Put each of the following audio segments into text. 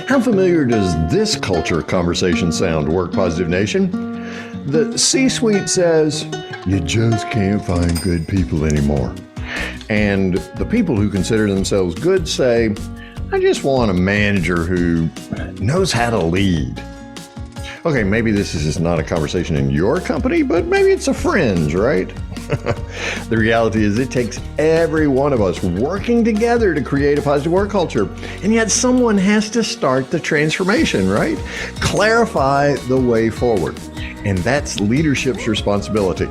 How familiar does this culture conversation sound, Work Positive Nation? The C-suite says, you just can't find good people anymore. And the people who consider themselves good say, I just want a manager who knows how to lead. Okay, maybe this is not a conversation in your company, but maybe it's a friend's, right? The reality is it takes every one of us working together to create a positive work culture. And yet someone has to start the transformation, right? Clarify the way forward. And that's leadership's responsibility.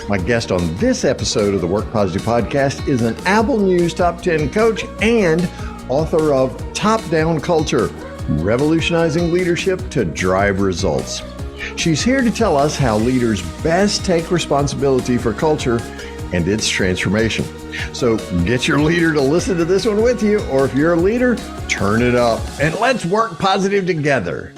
My guest on this episode of the Work Positive Podcast is an Apple News Top 10 coach and author of Top Down Culture, Revolutionizing Leadership to Drive Results. She's here to tell us how leaders best take responsibility for culture and its transformation. So get your leader to listen to this one with you, or if you're a leader, turn it up and let's work positive together.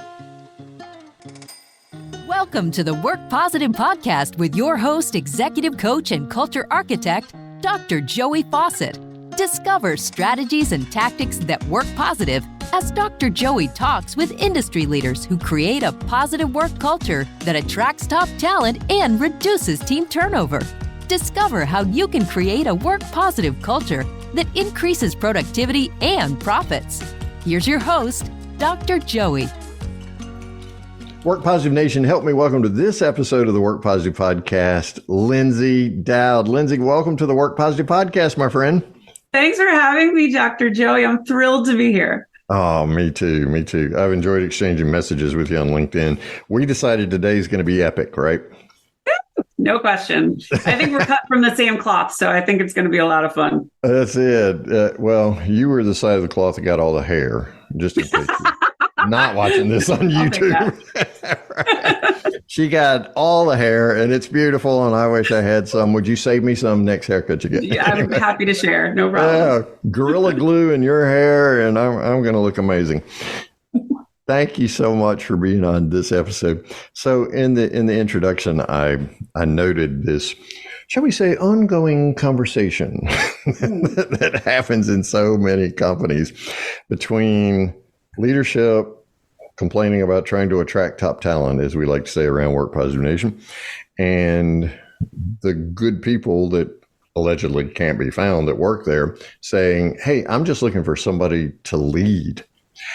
Welcome to the Work Positive Podcast with your host, executive coach and culture architect, Dr. Joey Fawcett. Discover strategies and tactics that work positive as Dr. Joey talks with industry leaders who create a positive work culture that attracts top talent and reduces team turnover. Discover how you can create a work positive culture that increases productivity and profits. Here's your host, Dr. Joey. Work Positive Nation, help me welcome to this episode of the Work Positive Podcast, Lyndsay Dowd. Lyndsay, welcome to the Work Positive Podcast, my friend. Thanks for having me, Dr. Joey. I'm thrilled to be here. Oh, me too. Me too. I've enjoyed exchanging messages with you on LinkedIn. We decided today is going to be epic, right? No question. I think we're cut from the same cloth, so I think it's going to be a lot of fun. That's it. Well, you were the side of the cloth that got all the hair, just in case you're not watching this on YouTube. She got all the hair, and it's beautiful, and I wish I had some. Would you save me some next haircut you get? Yeah, I'm happy to share. No problem. Gorilla glue in your hair, and I'm going to look amazing. Thank you so much for being on this episode. So in the introduction, I noted this, shall we say, ongoing conversation that happens in so many companies between leadership complaining about trying to attract top talent, as we like to say around Work Positive Nation, and the good people that allegedly can't be found that work there saying, hey, I'm just looking for somebody to lead.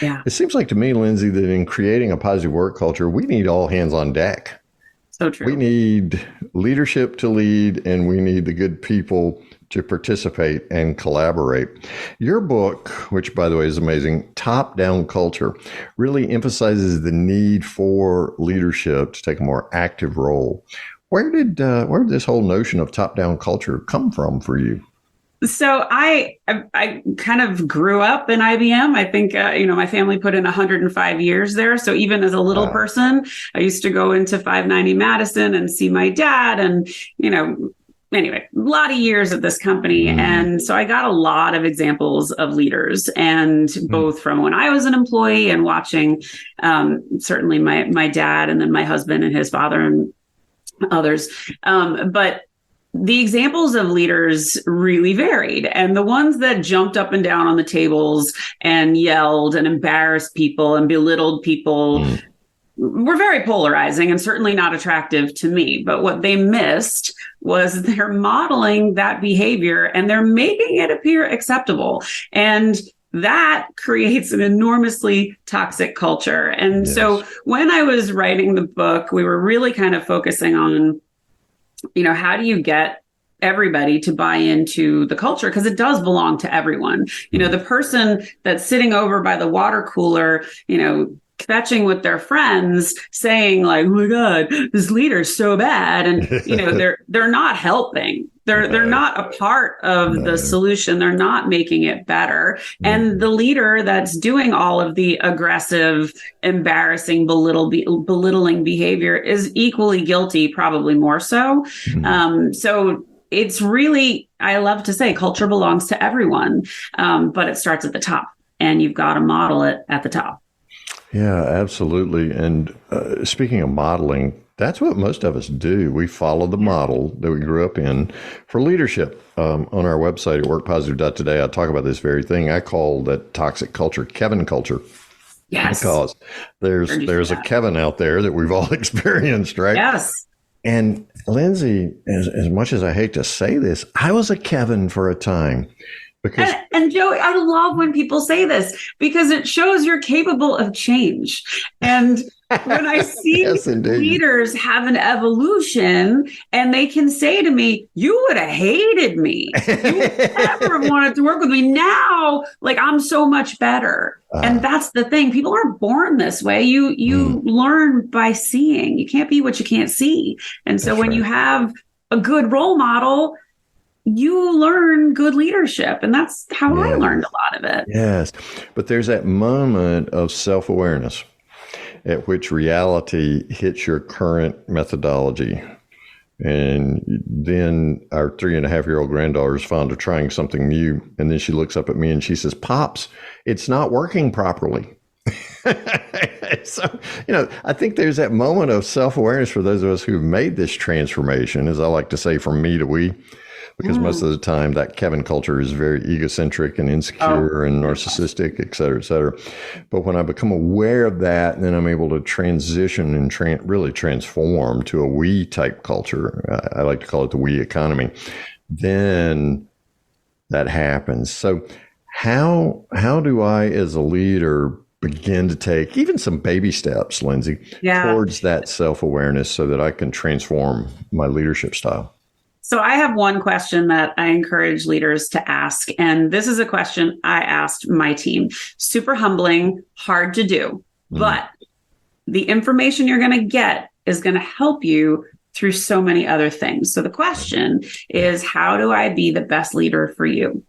Yeah. It seems like to me, Lyndsay, that in creating a positive work culture, we need all hands on deck. So true. We need leadership to lead, and we need the good people to participate and collaborate. Your book, which by the way is amazing, Top Down Culture, really emphasizes the need for leadership to take a more active role. Where did this whole notion of top down culture come from for you? So I kind of grew up in IBM. I think, my family put in 105 years there. So even as a little person, I used to go into 590 Madison and see my dad and, anyway, a lot of years at this company. And so I got a lot of examples of leaders, and both from when I was an employee and watching certainly my dad and then my husband and his father and others. But the examples of leaders really varied. And the ones that jumped up and down on the tables and yelled and embarrassed people and belittled people were very polarizing and certainly not attractive to me. But what they missed was they're modeling that behavior and they're making it appear acceptable. And that creates an enormously toxic culture. And so when I was writing the book, we were really kind of focusing on, how do you get everybody to buy into the culture? Because it does belong to everyone. The person that's sitting over by the water cooler, fetching with their friends saying like, oh my God, this leader's so bad. And, they're not helping. They're not a part of the solution. They're not making it better. And the leader that's doing all of the aggressive, embarrassing, belittling behavior is equally guilty, probably more so. So it's really, I love to say culture belongs to everyone, but it starts at the top and you've got to model it at the top. Yeah, absolutely. And speaking of modeling, that's what most of us do. We follow the model that we grew up in for leadership. On our website at workpositive.today, I talk about this very thing. I call that toxic culture Kevin culture. Yes. Because there's a Kevin out there that we've all experienced, right? Yes. And Lyndsay, as much as I hate to say this, I was a Kevin for a time. Because and Joey, I love when people say this because it shows you're capable of change. And when I see yes, leaders have an evolution and they can say to me, you would have hated me. You would never have wanted to work with me. Now, like, I'm so much better. And that's the thing. People aren't born this way. You learn by seeing. You can't be what you can't see. And so when you have a good role model, you learn good leadership. And that's how I learned a lot of it. Yes. But there's that moment of self-awareness at which reality hits your current methodology. And then our 3.5-year-old granddaughter is fond of trying something new. And then she looks up at me and she says, Pops, it's not working properly. So, I think there's that moment of self-awareness for those of us who've made this transformation, as I like to say, from me to we. Because most of the time that Kevin culture is very egocentric and insecure and narcissistic, et cetera, et cetera. But when I become aware of that, then I'm able to transition and really transform to a we type culture. I like to call it the we economy. Then that happens. So how do I, as a leader, begin to take even some baby steps, Lyndsay, towards that self-awareness so that I can transform my leadership style? So I have one question that I encourage leaders to ask. And this is a question I asked my team. Super humbling, hard to do, but the information you're going to get is going to help you through so many other things. So the question is, how do I be the best leader for you?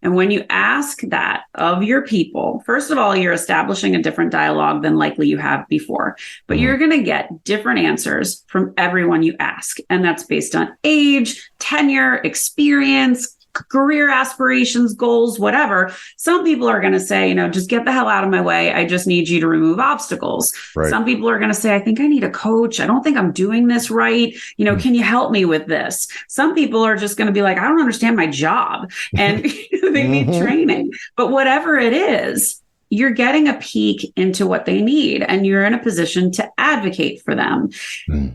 And when you ask that of your people, first of all, you're establishing a different dialogue than likely you have before, but you're going to get different answers from everyone you ask. And that's based on age, tenure, experience, career aspirations, goals, whatever. Some people are going to say, just get the hell out of my way. I just need you to remove obstacles. Right. Some people are going to say, I think I need a coach. I don't think I'm doing this right. Can you help me with this? Some people are just going to be like, I don't understand my job and they need training. But whatever it is, you're getting a peek into what they need and you're in a position to advocate for them.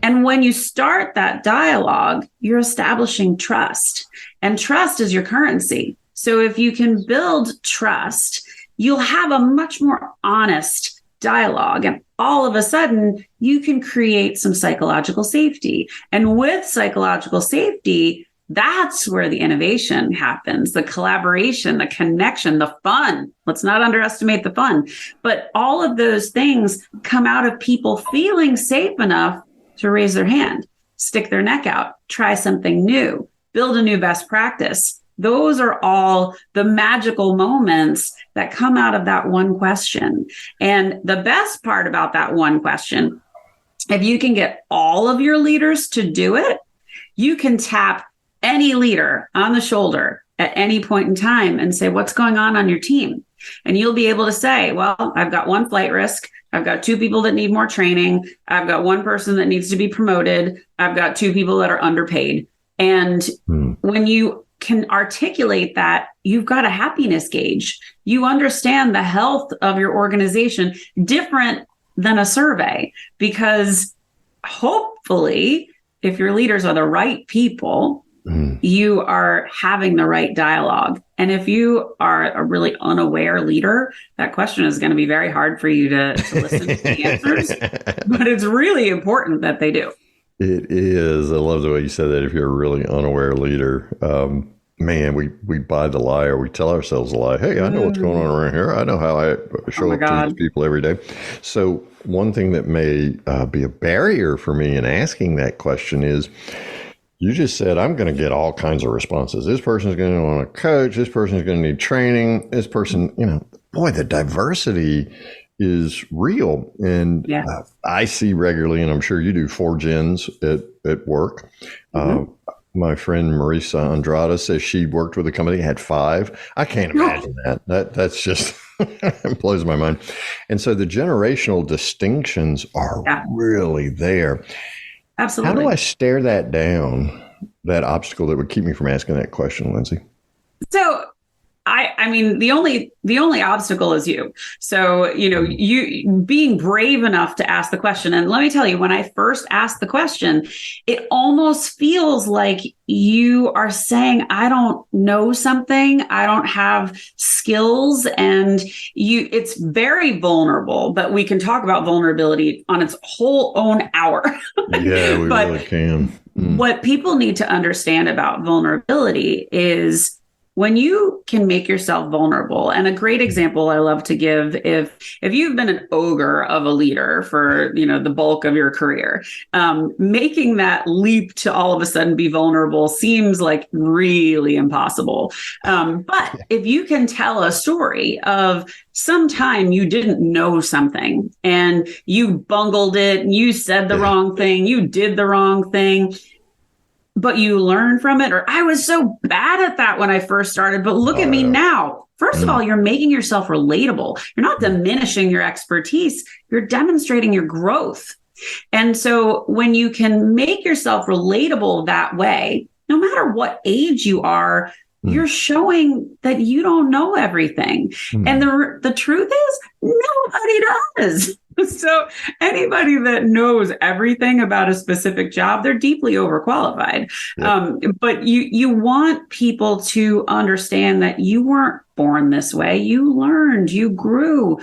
And when you start that dialogue, you're establishing trust. And trust is your currency. So if you can build trust, you'll have a much more honest dialogue. And all of a sudden, you can create some psychological safety. And with psychological safety, that's where the innovation happens, the collaboration, the connection, the fun. Let's not underestimate the fun. But all of those things come out of people feeling safe enough to raise their hand, stick their neck out, try something new, build a new best practice. Those are all the magical moments that come out of that one question. And the best part about that one question, if you can get all of your leaders to do it, you can tap any leader on the shoulder at any point in time and say, what's going on your team? And you'll be able to say, well, I've got one flight risk. I've got 2 people that need more training. I've got 1 person that needs to be promoted. I've got 2 people that are underpaid. And when you can articulate that, you've got a happiness gauge. You understand the health of your organization different than a survey, because hopefully, if your leaders are the right people, you are having the right dialogue. And if you are a really unaware leader, that question is going to be very hard for you to listen to the answers. But it's really important that they do. It is. I love the way you said that. If you're a really unaware leader, man, we buy the lie, or we tell ourselves a lie. Hey, I know what's going on around here. I know how I show up to these people every day. So one thing that may be a barrier for me in asking that question is, you just said, I'm going to get all kinds of responses. This person's going to want a coach. This person's going to need training. This person, boy, the diversity is real. And I see regularly, and I'm sure you do, 4 gens at work. My friend Marisa Andrada says she worked with a company that had 5. I can't imagine that. That's just it blows my mind. And so the generational distinctions are really there. Absolutely. How do I stare that down, that obstacle that would keep me from asking that question, Lyndsay? So I I mean, the only obstacle is you. So, you being brave enough to ask the question. And let me tell you, when I first asked the question, it almost feels like you are saying, I don't know something, I don't have skills, and it's very vulnerable, but we can talk about vulnerability on its whole own hour. Yeah, we really can. What people need to understand about vulnerability is when you can make yourself vulnerable. And a great example I love to give, if you've been an ogre of a leader for, the bulk of your career, making that leap to all of a sudden be vulnerable seems like really impossible. But if you can tell a story of sometime you didn't know something and you bungled it, you said the wrong thing, you did the wrong thing, but you learn from it, or I was so bad at that when I first started, but look at me now. First of all, you're making yourself relatable. You're not diminishing your expertise. You're demonstrating your growth. And so when you can make yourself relatable that way, no matter what age you are, you're showing that you don't know everything. And the truth is, nobody does. So anybody that knows everything about a specific job, they're deeply overqualified. Yep. But you want people to understand that you weren't born this way. You learned, you grew.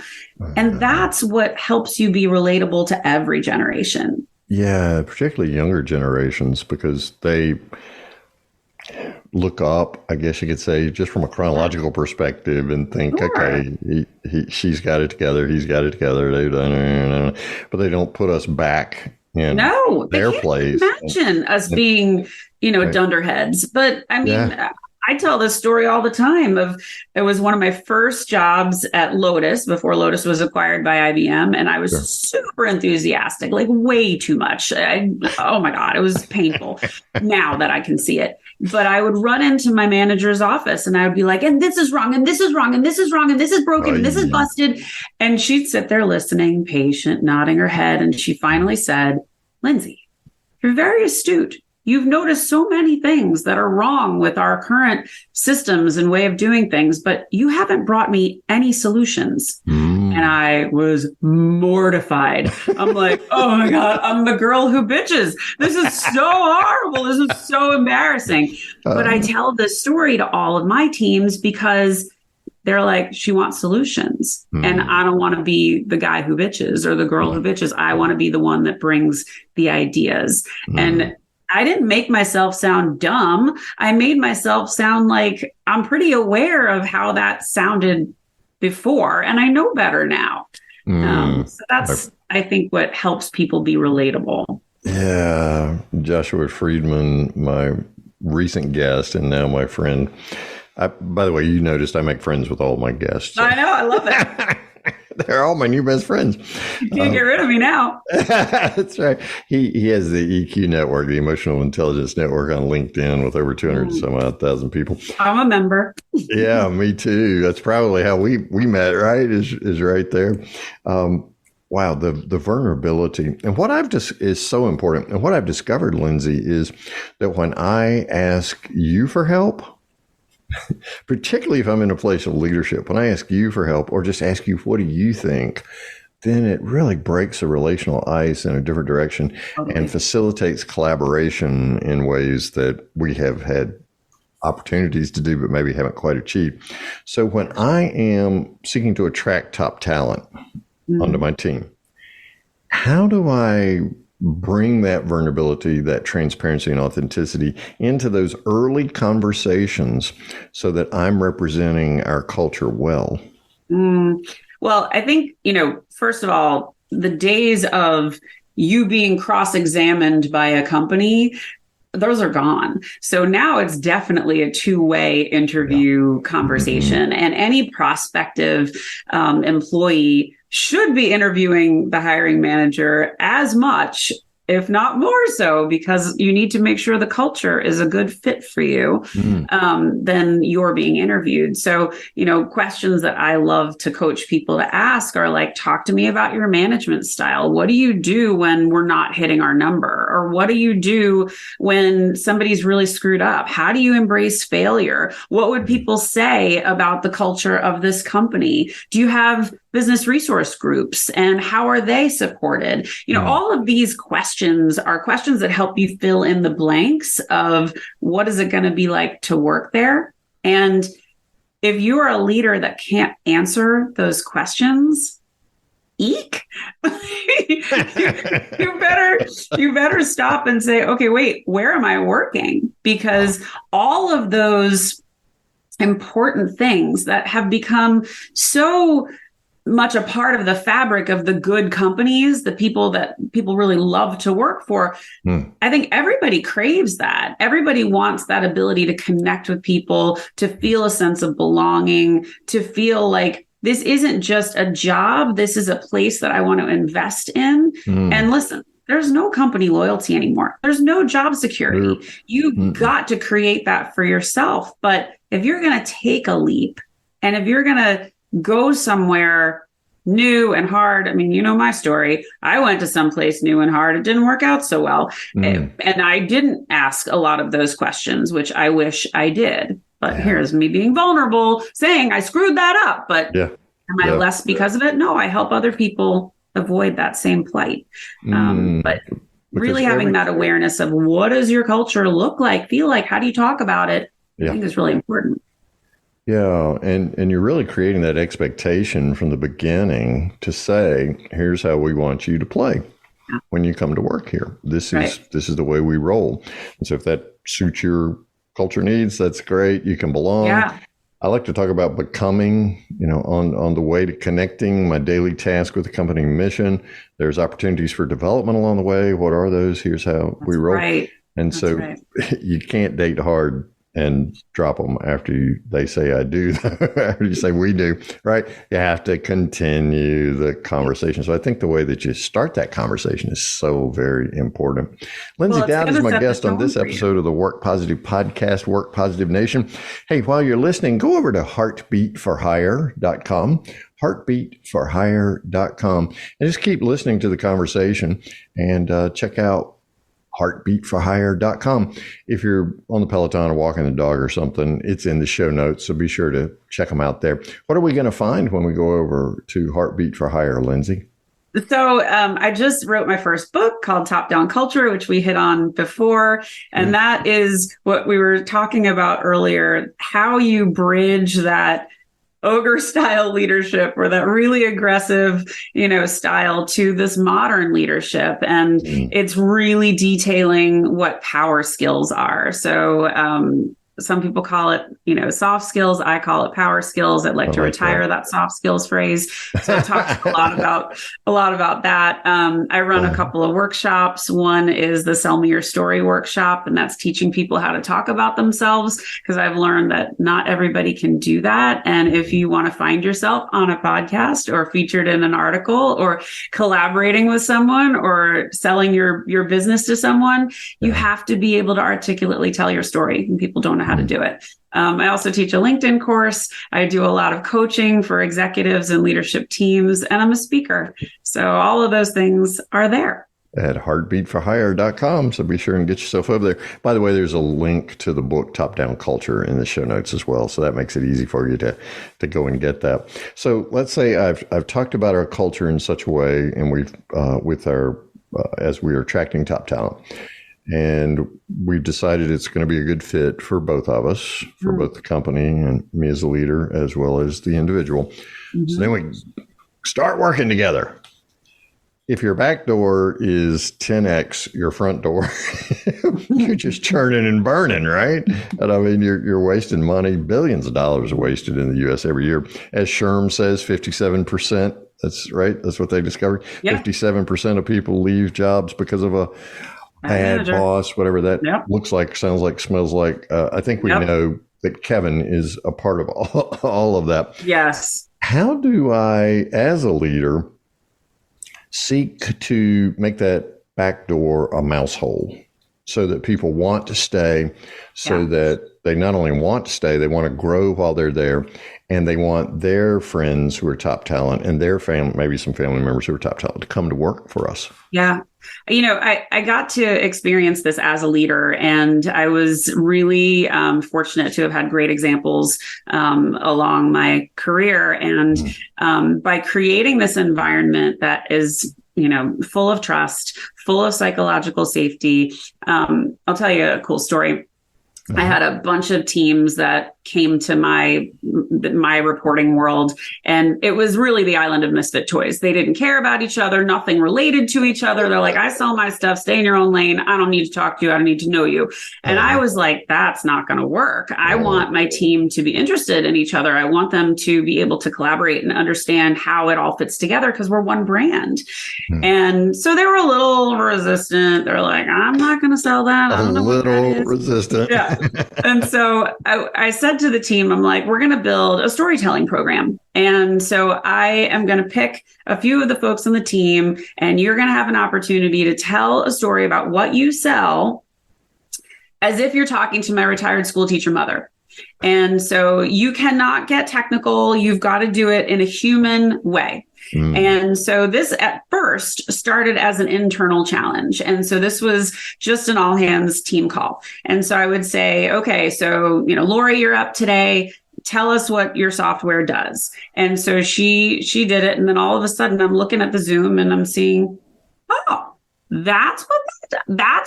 And that's what helps you be relatable to every generation. Yeah, particularly younger generations, because they look up, I guess you could say, just from a chronological perspective and think, okay, she's got it together, he's got it together, they've done it, but they don't put us back in their place. Imagine us being, dunderheads. But I mean, I tell this story all the time it was one of my first jobs at Lotus before Lotus was acquired by IBM. And I was super enthusiastic, like way too much. Oh my God, it was painful now that I can see it. But I would run into my manager's office and I would be like, and this is wrong, and this is wrong, and this is wrong, and this is broken, and this is busted. And she'd sit there listening, patient, nodding her head. And she finally said, Lyndsay, you're very astute. You've noticed so many things that are wrong with our current systems and way of doing things, but you haven't brought me any solutions. And I was mortified. I'm like, oh my God, I'm the girl who bitches. This is so horrible. This is so embarrassing. But I tell this story to all of my teams because they're like, she wants solutions. And I don't want to be the guy who bitches or the girl who bitches. I want to be the one that brings the ideas. And I didn't make myself sound dumb. I made myself sound like I'm pretty aware of how that sounded before, and I know better now. So that's, I think, what helps people be relatable. Yeah. Joshua Friedman, my recent guest and now my friend. By the way, you noticed I make friends with all my guests. So. I know. I love it. They're all my new best friends. You can't get rid of me now. That's right. He has the EQ network, the Emotional Intelligence Network on LinkedIn with over 200 some odd thousand people. I'm a member. Yeah, me too. That's probably how we met, right? Is right there. Wow, the vulnerability. And what I've just is so important. And what I've discovered, Lyndsay, is that when I ask you for help, particularly if I'm in a place of leadership, when I ask you for help or just ask you, what do you think? Then it really breaks the relational ice in a different direction and facilitates collaboration in ways that we have had opportunities to do, but maybe haven't quite achieved. So when I am seeking to attract top talent onto my team, how do I bring that vulnerability, that transparency and authenticity into those early conversations so that I'm representing our culture well? Well, I think, first of all, the days of you being cross-examined by a company, those are gone. So now it's definitely a two-way interview conversation. And any prospective employee should be interviewing the hiring manager as much, if not more so, because you need to make sure the culture is a good fit for you, then you're being interviewed. So, questions that I love to coach people to ask are like, talk to me about your management style. What do you do when we're not hitting our number? Or what do you do when somebody's really screwed up? How do you embrace failure? What would people say about the culture of this company? Do you have business resource groups, and how are they supported? All of these questions are questions that help you fill in the blanks of what is it going to be like to work there. And if you are a leader that can't answer those questions, eek, you better stop and say, okay, wait, where am I working? Because all of those important things that have become so much a part of the fabric of the good companies, the people that people really love to work for. I think everybody craves that. Everybody wants that ability to connect with people, to feel a sense of belonging, to feel like this isn't just a job. This is a place that I want to invest in. And listen, there's no company loyalty anymore. There's no job security. You've got to create that for yourself. But if you're going to take a leap, and if you're going to go somewhere new and hard. I mean, my story. I went to someplace new and hard. It didn't work out so well. And I didn't ask a lot of those questions, which I wish I did. But here's me being vulnerable, saying I screwed that up. But am I less because of it? No, I help other people avoid that same plight. But really having that awareness of what does your culture look like, feel like, how do you talk about it? I think is really important. Yeah, and you're really creating that expectation from the beginning to say, here's how we want you to play when you come to work here. This is the way we roll. And so if that suits your culture needs, that's great. You can belong. Yeah. I like to talk about becoming, on the way to connecting my daily task with the company mission. There's opportunities for development along the way. What are those? Here's how we roll. Right. And so you can't date hard and drop them after they say I do, after you say we do, right? You have to continue the conversation. So I think the way that you start that conversation is so very important. Lyndsay Dowd is my guest on this episode of the Work Positive Podcast, Work Positive Nation. Hey, while you're listening, go over to heartbeatforhire.com, heartbeatforhire.com, and just keep listening to the conversation and check out heartbeatforhire.com. If you're on the Peloton or walking the dog or something, it's in the show notes, so be sure to check them out there. What are we going to find when we go over to Heartbeat for Hire, Lyndsay? So I just wrote my first book called Top Down Culture, which we hit on before. And that is what we were talking about earlier, how you bridge that ogre style leadership or that really aggressive, style to this modern leadership. And it's really detailing what power skills are. So, some people call it, soft skills. I call it power skills. I'd like to retire that soft skills phrase. So I talked a lot about that. I run a couple of workshops. One is the Sell Me Your Story workshop, and that's teaching people how to talk about themselves, because I've learned that not everybody can do that. And if you want to find yourself on a podcast or featured in an article or collaborating with someone or selling your business to someone, you have to be able to articulately tell your story, and people don't know how to do it. I also teach a LinkedIn course. I do a lot of coaching for executives and leadership teams, and I'm a speaker. So all of those things are there at heartbeatforhire.com. So be sure and get yourself over there. By the way, there's a link to the book Top Down Culture in the show notes as well. So that makes it easy for you to go and get that. So let's say I've talked about our culture in such a way, and we've as we are attracting top talent. And we've decided it's going to be a good fit for both of us, for both the company and me as a leader, as well as the individual. So then we start working together. If your back door is 10x your front door, you're just churning and burning, right? And I mean, you're wasting money. Billions of dollars are wasted in the U.S. every year. As Sherm says, 57%. That's right. That's what they discovered. Yep. 57% of people leave jobs because of a bad boss, whatever that looks like, sounds like, smells like. I think we know that Kevin is a part of all of that. Yes. How do I, as a leader, seek to make that backdoor a mouse hole so that people want to stay, so that they not only want to stay, they want to grow while they're there, and they want their friends who are top talent and their family, maybe some family members who are top talent, to come to work for us. Yeah. I got to experience this as a leader, and I was really fortunate to have had great examples along my career. And by creating this environment that is, full of trust, full of psychological safety, I'll tell you a cool story. I had a bunch of teams that came to my reporting world, and it was really the island of misfit toys. They didn't care about each other, nothing related to each other. They're like, I sell my stuff, stay in your own lane. I don't need to talk to you. I don't need to know you. And I was like, that's not going to work. I want my team to be interested in each other. I want them to be able to collaborate and understand how it all fits together, because we're one brand. And so they were a little resistant. They're like, I'm not going to sell that. A little resistant. Yeah. And so I said to the team, I'm like, we're going to build a storytelling program. And so I am going to pick a few of the folks on the team, and you're going to have an opportunity to tell a story about what you sell as if you're talking to my retired school teacher mother. And so you cannot get technical. You've got to do it in a human way. And so this at first started as an internal challenge. And so this was just an all hands team call. And so I would say, okay, so, Lori, you're up today. Tell us what your software does. And so she did it. And then all of a sudden I'm looking at the Zoom and I'm seeing, oh, that's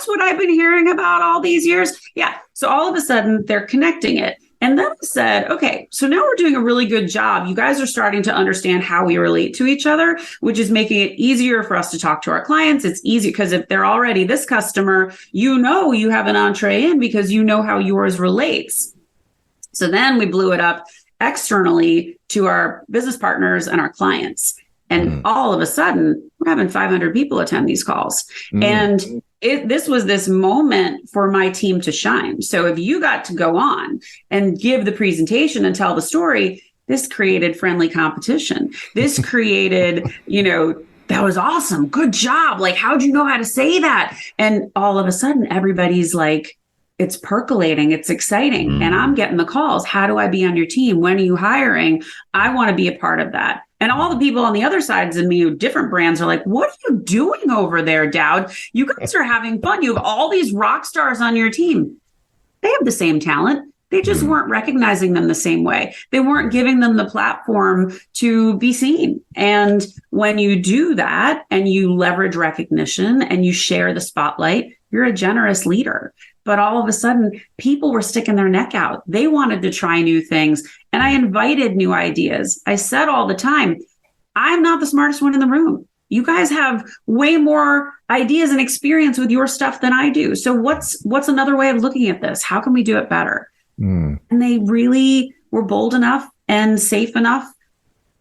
what I've been hearing about all these years. Yeah. So all of a sudden they're connecting it. And then I said, okay, so now we're doing a really good job. You guys are starting to understand how we relate to each other, which is making it easier for us to talk to our clients. It's easy because if they're already this customer, you have an entree in because you know how yours relates. So then we blew it up externally to our business partners and our clients. And all of a sudden, we're having 500 people attend these calls. And this was this moment for my team to shine. So if you got to go on and give the presentation and tell the story, this created friendly competition. This created, that was awesome. Good job. Like, how'd you know how to say that? And all of a sudden, everybody's like, it's percolating. It's exciting. And I'm getting the calls. How do I be on your team? When are you hiring? I want to be a part of that. And all the people on the other sides of me, different brands, are like, what are you doing over there, Dowd? You guys are having fun. You have all these rock stars on your team. They have the same talent. They just weren't recognizing them the same way. They weren't giving them the platform to be seen. And when you do that and you leverage recognition and you share the spotlight, you're a generous leader. But all of a sudden, people were sticking their neck out. They wanted to try new things. And I invited new ideas. I said all the time, I'm not the smartest one in the room. You guys have way more ideas and experience with your stuff than I do. So what's another way of looking at this? How can we do it better? And they really were bold enough and safe enough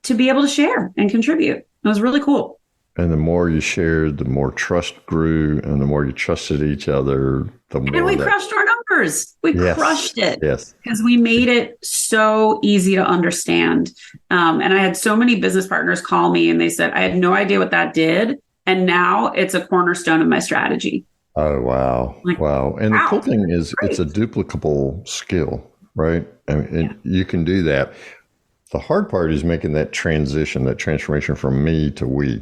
to be able to share and contribute. It was really cool. And the more you shared, the more trust grew, and the more you trusted each other, the more. And we crushed our numbers. We crushed it. Yes. Because we made it so easy to understand. And I had so many business partners call me and they said, I had no idea what that did. And now it's a cornerstone of my strategy. Oh, wow. Wow. And the cool thing is it's a duplicable skill, right? I mean, you can do that. The hard part is making that transition, that transformation from me to we.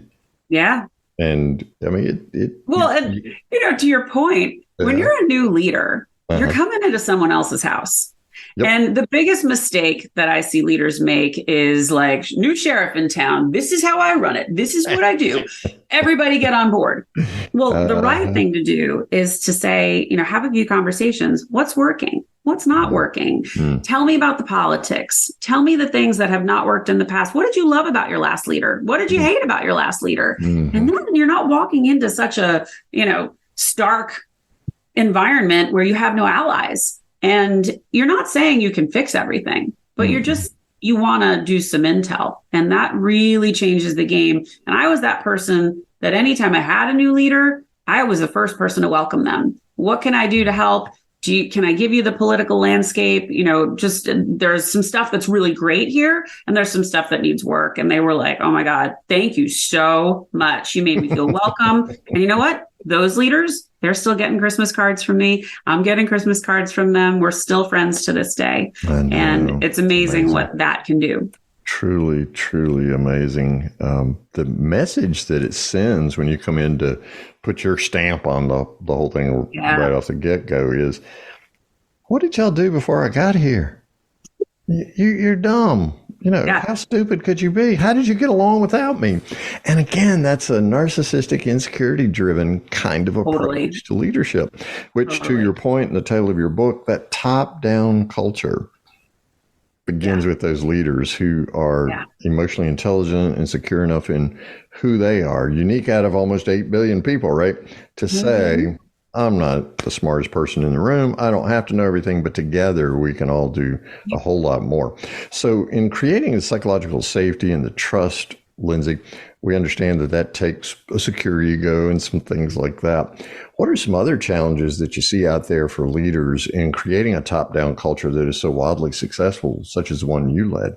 Yeah. And I mean, to your point, when you're a new leader, you're coming into someone else's house. Yep. And the biggest mistake that I see leaders make is like, new sheriff in town. This is how I run it. This is what I do. Everybody get on board. Well, the right thing to do is to say, have a few conversations. What's working? What's not working? Tell me about the politics. Tell me the things that have not worked in the past. What did you love about your last leader? What did you hate about your last leader? And then you're not walking into such a, stark environment where you have no allies. And you're not saying you can fix everything, but you want to do some intel. And that really changes the game. And I was that person that anytime I had a new leader, I was the first person to welcome them. What can I do to help? Can I give you the political landscape? There's some stuff that's really great here, and there's some stuff that needs work. And they were like, oh my God, thank you so much. You made me feel welcome. And you know what? those leaders, they're still getting Christmas cards from me. I'm getting Christmas cards from them. We're still friends to this day. And it's amazing what that can do. Truly, truly amazing. The message that it sends when you come in to put your stamp on the whole thing right off the get-go is, what did y'all do before I got here? You're dumb. How stupid could you be? How did you get along without me? And again, that's a narcissistic, insecurity-driven kind of approach to leadership, which to your point in the title of your book, that top-down culture begins with those leaders who are emotionally intelligent and secure enough in who they are, unique out of almost 8 billion people, right? To say, I'm not the smartest person in the room. I don't have to know everything, but together we can all do a whole lot more. So in creating the psychological safety and the trust, Lyndsay, we understand that takes a secure ego and some things like that. What are some other challenges that you see out there for leaders in creating a top-down culture that is so wildly successful, such as the one you led?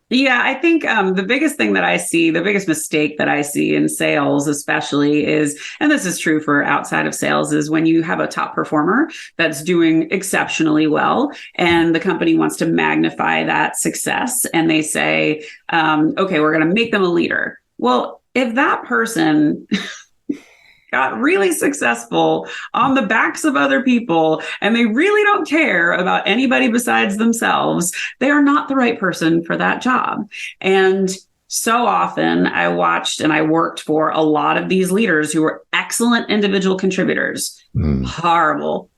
Yeah, I think the biggest thing that I see, the biggest mistake that I see in sales especially is, and this is true for outside of sales, is when you have a top performer that's doing exceptionally well and the company wants to magnify that success and they say, okay, we're going to make them a leader. Well, if that person got really successful on the backs of other people and they really don't care about anybody besides themselves, they are not the right person for that job. And so often I watched and I worked for a lot of these leaders who were excellent individual contributors, horrible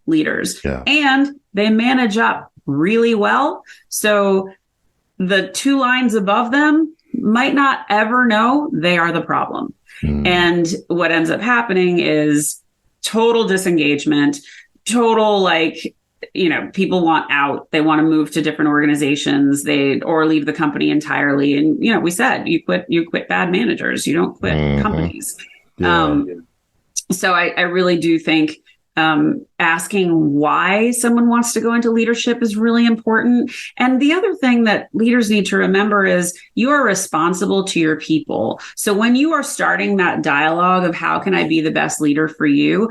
leaders. Yeah. And they manage up really well. So the two lines above them might not ever know they are the problem. And what ends up happening is total disengagement, total people want out. They want to move to different organizations, or leave the company entirely. And, we said you quit bad managers. You don't quit companies. Yeah. So I really do think asking why someone wants to go into leadership is really important. And the other thing that leaders need to remember is you are responsible to your people. So when you are starting that dialogue of how can I be the best leader for you,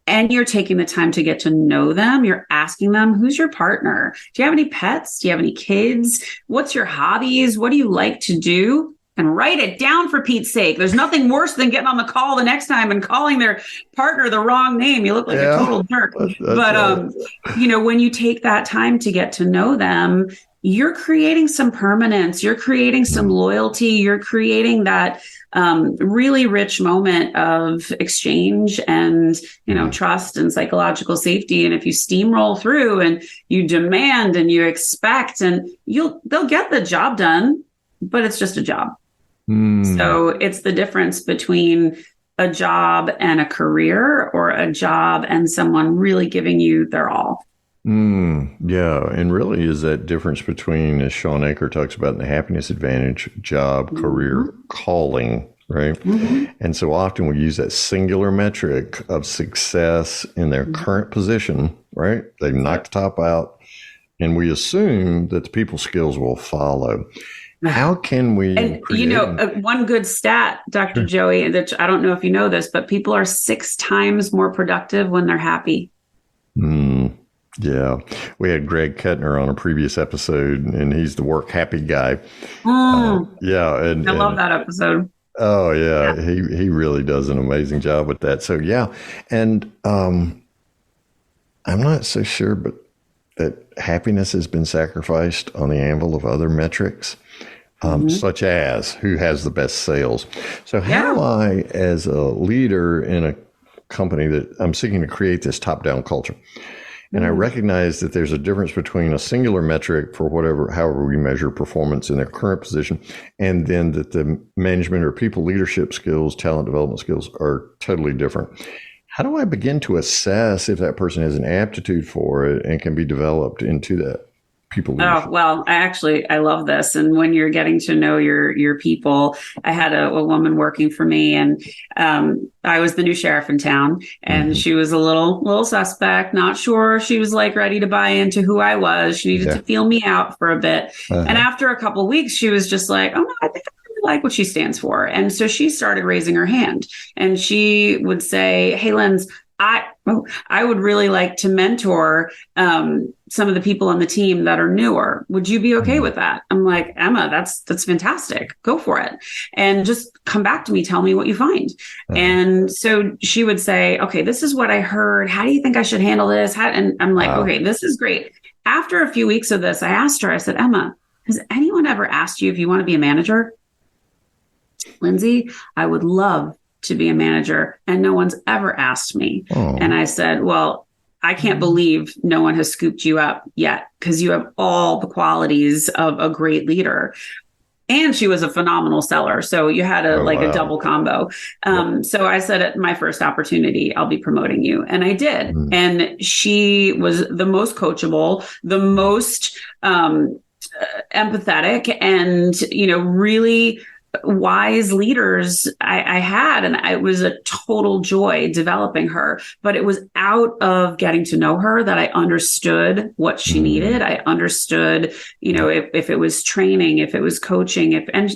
and you're taking the time to get to know them, you're asking them, who's your partner? Do you have any pets? Do you have any kids? What's your hobbies? What do you like to do? And write it down, for Pete's sake. There's nothing worse than getting on the call the next time and calling their partner the wrong name. You look like a total jerk. But, when you take that time to get to know them, you're creating some permanence. You're creating some loyalty. You're creating that really rich moment of exchange and, trust and psychological safety. And if you steamroll through and you demand and you expect, and they'll get the job done, but it's just a job. So it's the difference between a job and a career, or a job and someone really giving you their all. Yeah. And really is that difference between, as Sean Aker talks about in the happiness advantage, job, career, calling, right? And so often we use that singular metric of success in their current position, right? They've knocked the top out, and we assume that the people skills will follow. How can we? And, one good stat, Dr. Joey, that I don't know if you know this, but people are 6 times more productive when they're happy. Yeah. We had Greg Kettner on a previous episode, and he's the work happy guy. Yeah. And I love that episode. Oh, yeah. He really does an amazing job with that. So, yeah. And I'm not so sure, but that happiness has been sacrificed on the anvil of other metrics. Such as who has the best sales. So how do I, as a leader in a company that I'm seeking to create this top-down culture, and I recognize that there's a difference between a singular metric for however we measure performance in their current position, and then that the management or people leadership skills, talent development skills are totally different. How do I begin to assess if that person has an aptitude for it and can be developed into that? People leadership? Oh, well, I love this. And when you're getting to know your people, I had a woman working for me, and I was the new sheriff in town, and she was a little suspect, not sure. She was ready to buy into who I was. She needed to feel me out for a bit. And after a couple of weeks, she was just like, oh no, I think I'm like what she stands for. And so she started raising her hand and she would say, hey, Lynn, I would really like to mentor some of the people on the team that are newer. Would you be okay with that? I'm like, Emma, that's fantastic. Go for it. And just come back to me. Tell me what you find. And so she would say, okay, this is what I heard. How do you think I should handle this? And I'm like, okay, this is great. After a few weeks of this, I asked her, I said, Emma, has anyone ever asked you if you want to be a manager? Lyndsay, I would love to be a manager, and no one's ever asked me. And I said, well, I can't believe no one has scooped you up yet because you have all the qualities of a great leader. And she was a phenomenal seller. So you had a double combo. So I said at my first opportunity, I'll be promoting you. And I did. And she was the most coachable, the most empathetic, and, really wise leaders I had. And it was a total joy developing her, but it was out of getting to know her that I understood what she needed. I understood, if it was training, if it was coaching, and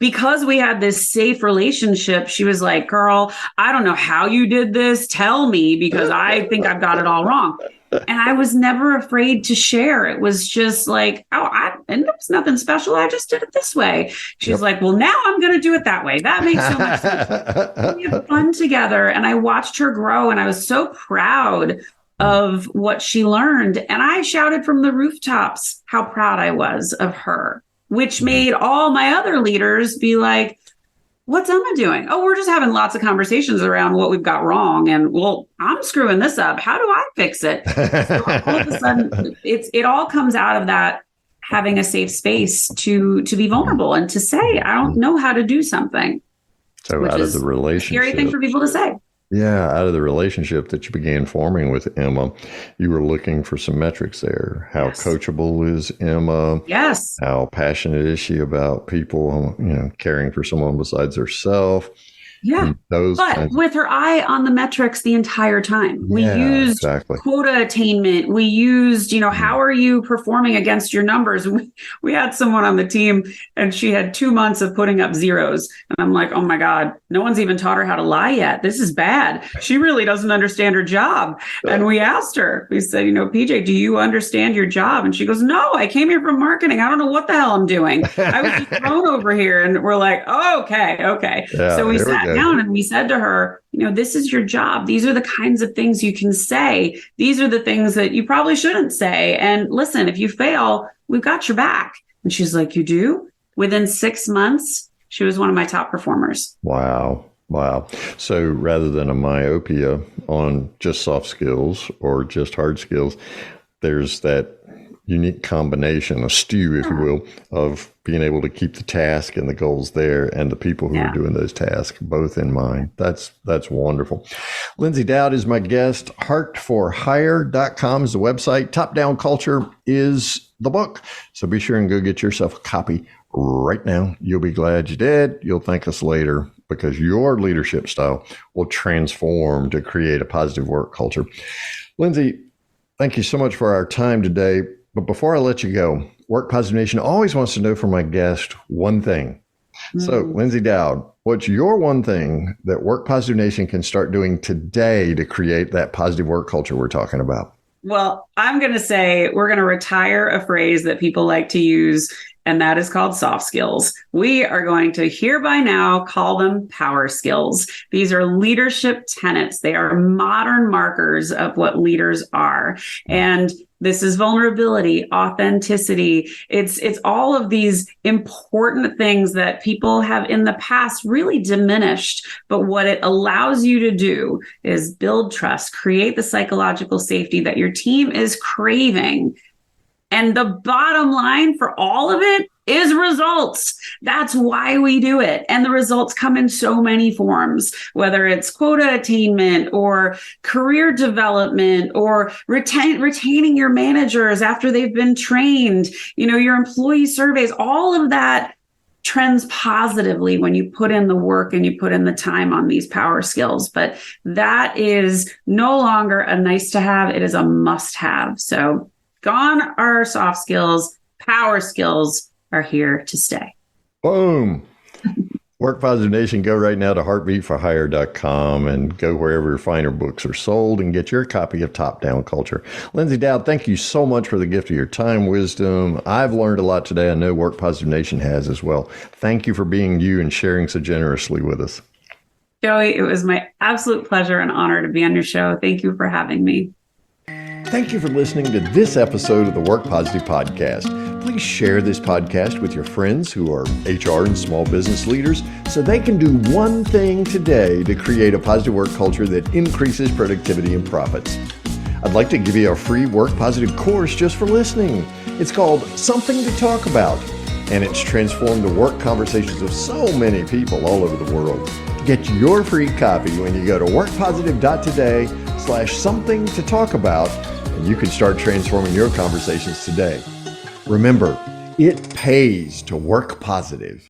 because we had this safe relationship, she was like, girl, I don't know how you did this. Tell me, because I think I've got it all wrong. And I was never afraid to share. It was just like, and it was nothing special. I just did it this way. She's like, well, now I'm going to do it that way. That makes so much sense. We had fun together. And I watched her grow. And I was so proud of what she learned. And I shouted from the rooftops how proud I was of her, which made all my other leaders be like, what's Emma doing? Oh, we're just having lots of conversations around what we've got wrong. And well, I'm screwing this up. How do I fix it? So all of a sudden, it all comes out of that having a safe space to be vulnerable and to say, I don't know how to do something. So out of the relationship, scary thing for people to say. Yeah, out of the relationship that you began forming with Emma, you were looking for some metrics there. How coachable is Emma? Yes. How passionate is she about people, caring for someone besides herself? Yeah. But with her eye on the metrics the entire time. We used quota attainment. We used, how are you performing against your numbers? We had someone on the team and she had 2 months of putting up zeros. And I'm like, oh my God, no one's even taught her how to lie yet. This is bad. She really doesn't understand her job. And we asked her, we said, PJ, do you understand your job? And she goes, no, I came here from marketing. I don't know what the hell I'm doing. I was just thrown over here. And we're like, oh, okay. Yeah, so we sat down and we said to her, this is your job. These are the kinds of things you can say. These are the things that you probably shouldn't say. And listen, if you fail, we've got your back. And she's like, you do? Within 6 months, she was one of my top performers. Wow. So rather than a myopia on just soft skills or just hard skills, there's that unique combination, a stew, if you will, of being able to keep the task and the goals there and the people who are doing those tasks both in mind. That's wonderful. Lyndsay Dowd is my guest. Heartforhire.com is the website. Top Down Culture is the book. So be sure and go get yourself a copy right now. You'll be glad you did. You'll thank us later because your leadership style will transform to create a positive work culture. Lyndsay, thank you so much for our time today. But before I let you go, Work Positive Nation always wants to know from my guest one thing. So, Lyndsay Dowd, what's your one thing that Work Positive Nation can start doing today to create that positive work culture we're talking about? Well, I'm going to say we're going to retire a phrase that people like to use, and that is called soft skills. We are going to hereby now call them power skills. These are leadership tenets. They are modern markers of what leaders are. And this is vulnerability, authenticity. It's all of these important things that people have in the past really diminished. But what it allows you to do is build trust, create the psychological safety that your team is craving. And the bottom line for all of it is results. That's why we do it. And the results come in so many forms, whether it's quota attainment or career development or retaining your managers after they've been trained, your employee surveys, all of that trends positively when you put in the work and you put in the time on these power skills. But that is no longer a nice to have. It is a must have. So gone are soft skills. Power skills are here to stay. Boom. Work Positive Nation, go right now to heartbeatforhire.com and go wherever finer books are sold and get your copy of Top Down Culture. Lyndsay Dowd, thank you so much for the gift of your time, wisdom. I've learned a lot today. I know Work Positive Nation has as well. Thank you for being you and sharing so generously with us. Joey, it was my absolute pleasure and honor to be on your show. Thank you for having me. Thank you for listening to this episode of the Work Positive Podcast. Please share this podcast with your friends who are HR and small business leaders so they can do one thing today to create a positive work culture that increases productivity and profits. I'd like to give you a free Work Positive course just for listening. It's called Something to Talk About, and it's transformed the work conversations of so many people all over the world. Get your free copy when you go to workpositive.today/something to talk about, and you can start transforming your conversations today. Remember, it pays to work positive.